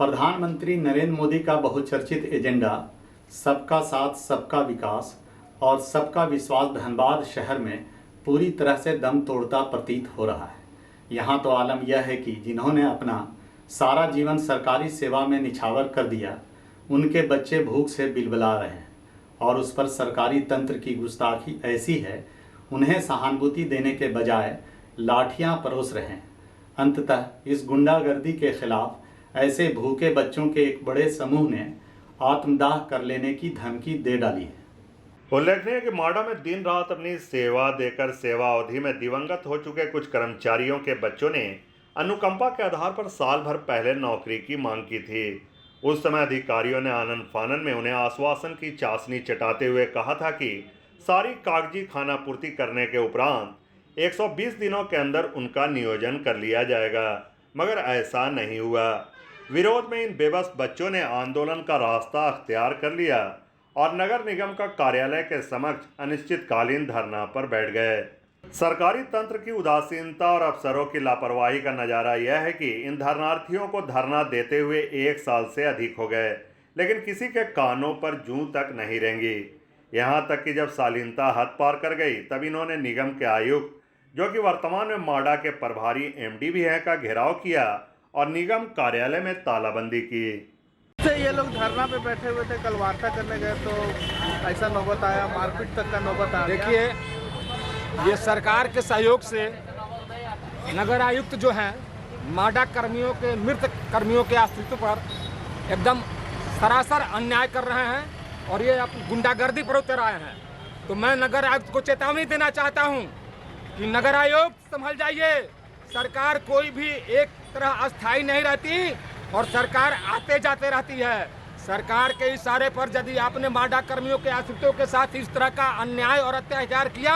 प्रधानमंत्री नरेंद्र मोदी का बहुचर्चित एजेंडा सबका साथ सबका विकास और सबका विश्वास धनबाद शहर में पूरी तरह से दम तोड़ता प्रतीत हो रहा है। यहाँ तो आलम यह है कि जिन्होंने अपना सारा जीवन सरकारी सेवा में निछावर कर दिया, उनके बच्चे भूख से बिलबिला रहे हैं और उस पर सरकारी तंत्र की गुस्ताखी ऐसी है, उन्हें सहानुभूति देने के बजाय लाठियां परोस रहे हैं। अंततः इस गुंडागर्दी के खिलाफ ऐसे भूखे बच्चों के एक बड़े समूह ने आत्मदाह कर लेने की धमकी दे डाली है। उल्लेखनीय है कि माडा में दिन रात अपनी सेवा देकर सेवा अवधि में दिवंगत हो चुके कुछ कर्मचारियों के बच्चों ने अनुकंपा के आधार पर साल भर पहले नौकरी की मांग की थी। उस समय अधिकारियों ने आनन फानन में उन्हें आश्वासन की चाशनी चटाते हुए कहा था कि सारी कागजी खानापूर्ति करने के उपरांत 120 दिनों के अंदर उनका नियोजन कर लिया जाएगा, मगर ऐसा नहीं हुआ। विरोध में इन बेबस बच्चों ने आंदोलन का रास्ता अख्तियार कर लिया और नगर निगम का कार्यालय के समक्ष अनिश्चितकालीन धरना पर बैठ गए। सरकारी तंत्र की उदासीनता और अफसरों की लापरवाही का नज़ारा यह है कि इन धरनार्थियों को धरना देते हुए 1 साल से अधिक हो गए, लेकिन किसी के कानों पर जूं तक नहीं रेंगी। यहाँ तक कि जब शालीनता हद पार कर गई, तब इन्होंने निगम के आयुक्त, जो कि वर्तमान में माडा के प्रभारी एमडी भी हैं, का घेराव किया और निगम कार्यालय में तालाबंदी की। ये लोग धरना पे बैठे हुए थे, कल वार्ता करने गए तो ऐसा नौबत आया, मारपीट तक का नौबत आ गया। देखिए, ये सरकार के सहयोग से नगर आयुक्त जो हैं माडा कर्मियों के मृत कर्मियों के अस्तित्व पर एकदम सरासर अन्याय कर रहे हैं और ये गुंडागर्दी पर उतर आए हैं। तो मैं नगर आयुक्त को चेतावनी देना चाहता हूँ कि नगर आयुक्त संभल जाइए। सरकार कोई भी एक तरह अस्थायी नहीं रहती और सरकार आते जाते रहती है। सरकार के इशारे पर यदि आपने माडा कर्मियों के आश्रितों के साथ इस तरह का अन्याय और अत्याचार किया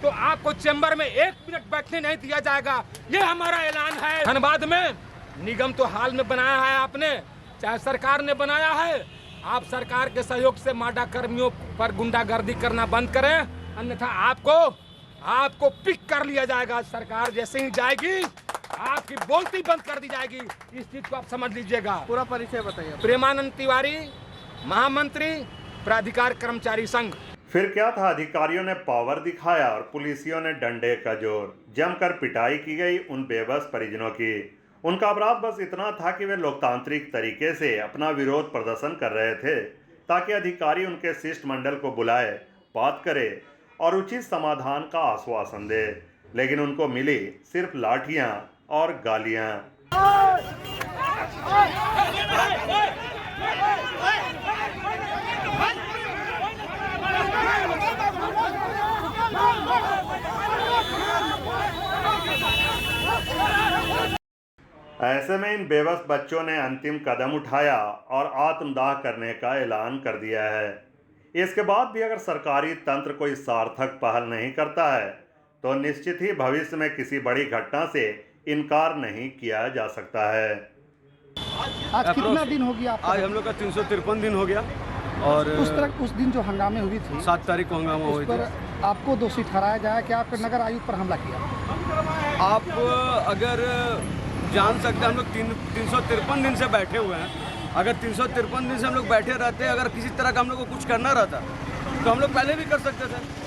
तो आपको चैम्बर में 1 मिनट बैठने नहीं दिया जाएगा। ये हमारा ऐलान है। धनबाद में निगम तो हाल में बनाया है आपने, चाहे सरकार ने बनाया है। आप सरकार के सहयोग से माडा कर्मियों पर गुंडागर्दी करना बंद करें, अन्यथा आपको पिक कर लिया जाएगा। सरकार जैसे ही जाएगी आपकी बोलती बंद कर दी जाएगी। इस चीज को आप समझ लीजिएगा। पूरा परिचय बताइए। प्रेमानंद तिवारी, महामंत्री, प्राधिकार कर्मचारी संघ। फिर क्या था, अधिकारियों ने पावर दिखाया और पुलिसियों ने डंडे का जोर। जमकर पिटाई की गई उन बेबस परिजनों की। उनका अपराध बस इतना था कि वे लोकतांत्रिक तरीके से अपना विरोध प्रदर्शन कर रहे थे ताकि अधिकारी उनके शिष्टमंडल को बुलाए, बात करे और उचित समाधान का आश्वासन दे, लेकिन उनको मिली सिर्फ लाठियां और गालियां। ऐसे में इन बेबस बच्चों ने अंतिम कदम उठाया और आत्मदाह करने का ऐलान कर दिया है। इसके बाद भी अगर सरकारी तंत्र कोई सार्थक पहल नहीं करता है तो निश्चित ही भविष्य में किसी बड़ी घटना से इनकार नहीं किया जा सकता है। आज कितना दिन हो गया? आज हम लोग का 353 दिन हो गया और उस दिन जो हंगामे हुई थी 7 तारीख को हंगामा हुई थी, आपको दोषी ठहराया जाए कि आपके नगर आयुक्त पर हमला किया। आप अगर जान सकते हैं, हम लोग 353 दिन से बैठे हुए हैं। अगर 353 दिन से हम लोग बैठे रहते, अगर किसी तरह का हम लोग को कुछ करना रहता तो हम लोग पहले भी कर सकते थे।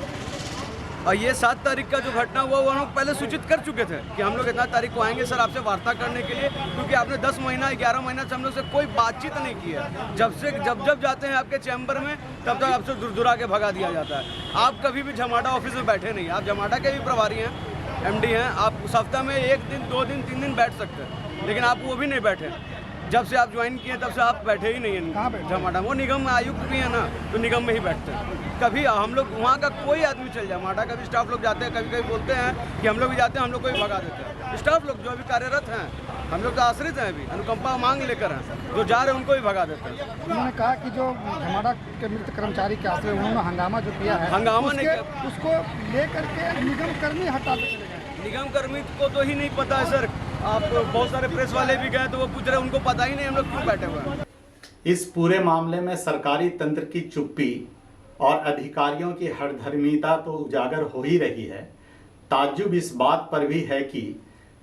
और ये 7 तारीख का जो घटना हुआ वो हम लोग पहले सूचित कर चुके थे कि हम लोग इतना तारीख को आएंगे सर आपसे वार्ता करने के लिए, क्योंकि आपने 10 महीना 11 महीना से हम लोग से कोई बातचीत नहीं की है। जब जाते हैं आपके चैम्बर में तब तक आपसे दुरा के भगा दिया जाता है। आप कभी भी झमाटा ऑफिस में बैठे नहीं। आप झमाटा के भी प्रभारी हैं, एमडी हैं। आप हफ्ता में 1 दिन 2 दिन 3 दिन बैठ सकते हैं, लेकिन आप वो भी नहीं बैठे। जब से आप ज्वाइन किए तब से आप बैठे ही नहीं हैं झमाटा। वो निगम में आयुक्त भी है ना, तो निगम में ही बैठते हैं। कभी हम लोग वहाँ का कोई आदमी चल जाए, माडा का भी स्टाफ लोग जाते हैं, कभी कभी बोलते हैं कि हम लोग भी जाते हैं, हम लोग को भी भगा देते हैं। स्टाफ लोग जो अभी कार्यरत हैं, हम लोग तो आश्रित हैं, अभी अनुकंपा मांग लेकर हैं, जो जा रहे हैं उनको भी भगा देते हैं। उन्होंने कहा कि जो झमाड़ा के मृत कर्मचारी के आश्रय उन्होंने हंगामा जो किया है, हंगामा नहीं, उसको लेकर के निगम कर्मी हटा देते हैं। निगम कर्मी को तो ही नहीं पता है सर। आप बहुत सारे प्रेस वाले भी गए तो वो पूछ रहे, उनको पता ही नहीं हम लोग क्यों बैठे हुए हैं। इस पूरे मामले में सरकारी तंत्र की चुप्पी और अधिकारियों की हठधर्मिता तो उजागर हो ही रही है। ताज्जुब इस बात पर भी है कि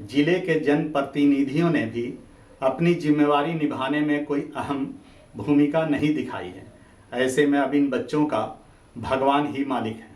जिले के जनप्रतिनिधियों ने भी अपनी जिम्मेवारी निभाने में कोई अहम भूमिका नहीं दिखाई है। ऐसे में अब इन बच्चों का भगवान ही मालिक है।